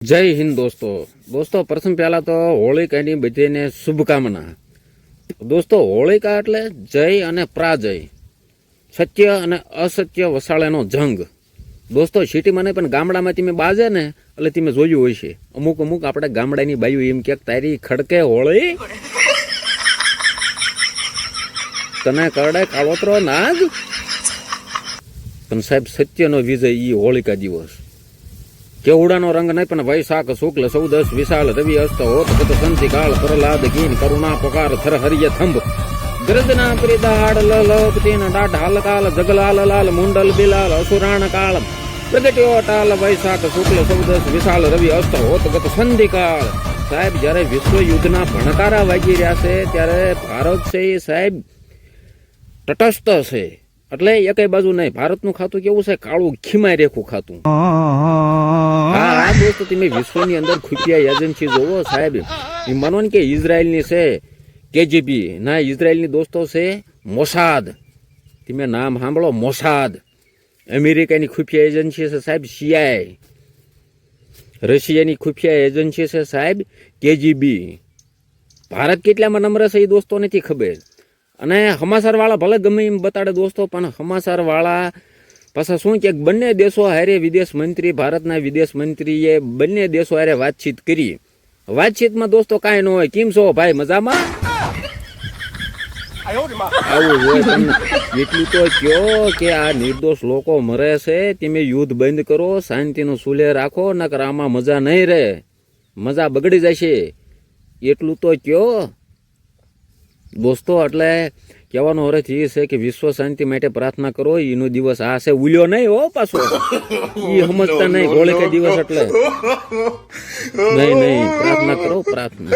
જય હિન્દ દોસ્તો પ્રથમ પહેલા તો હોળિકાની બધાને શુભકામના। દોસ્તો હોળિકા એટલે જય અને પરાજય, સત્ય અને અસત્ય વસાળેનો જંગ। દોસ્તો સિટીમાં નહીં પણ ગામડામાં તમે બાજે ને એટલે તમે જોયું હોય છે, અમુક આપણે ગામડાની બાયું એમ કે તારી ખડકે હોળી તને કરડે કાળોતરો નાગ। પણ સાહેબ સત્યનો વિજય ઈ હોળિકા દિવસ। કેવડાનો રંગ નહીં પણ વૈશાખ શુક્લ 14 વિશાળ રવિ અસ્ત હોત ગત સંતિ કાળ પ્રહલાદ કીન કરુણા પકાર થર હરિય થંભ ગરદના પ્રિદાડ લલપતીન ડાઢ હાલકાલ જગલાલ લાલ મુંડલ બિલાલ અસુરાણ કાળ પ્રગટ્યો ટાલ વૈશાખ શુક્લ 14 વિશાળ રવિ અસ્ત હોત ગત સંધિ કાળ। સાહેબ જ્યારે વિશ્વ યુદ્ધના ભણકારા વાગી રહ્યા છે ત્યારે ભારત છે એ સાહેબ તટસ્થ છે, એટલે એકે બાજુ નહીં। ભારતનું ખાતું કેવું છે, કાળું ખીમાય રેખું ખાતું। હા દોસ્તો તમે વિશ્વની અંદર ખુફિયા એજન્સી જોવો સાહેબ, એ માનો ને કે ઇઝરાયલની છે કેજીબી, ના ઇઝરાયલની દોસ્તો છે મોસાદ, તમે નામ સાંભળો મોસાદ। અમેરિકાની ખુફિયા એજન્સી છે સાહેબ સીઆઈ, રશિયાની ખુફિયા એજન્સી છે સાહેબ કેજીબી। ભારત કેટલામાં નંબર છે એ દોસ્તો નથી ખબર, અને સમાચાર વાળા ભલે ગમે એમ બતાડે દોસ્તો, પણ સમાચાર વાળા પાછા શું કે બંને દેશો હારે વિદેશ મંત્રી, ભારતના વિદેશ મંત્રીએ બંને દેશો હારે વાતચીત કરી। વાતચીતમાં દોસ્તો કાંઈ ન હોય, કેમ છો ભાઈ મજામાં, આવું હોય। તમને એટલું તો કયો કે આ નિર્દોષ લોકો મરે છે, તમે યુદ્ધ બંધ કરો, શાંતિનું સુલે રાખો, નકર આમાં મજા નહીં રહે, મજા બગડી જશે, એટલું તો કયો દોસ્તો। એટલે કહેવાનો અર્થ એ છે કે વિશ્વ શાંતિ માટે પ્રાર્થના કરો, એનો દિવસ આ છે, ઉલ્યો નહીં હો પાછો, એ સમજતા નહીં હોળિકા દિવસ એટલે નહીં, પ્રાર્થના કરો, પ્રાર્થના।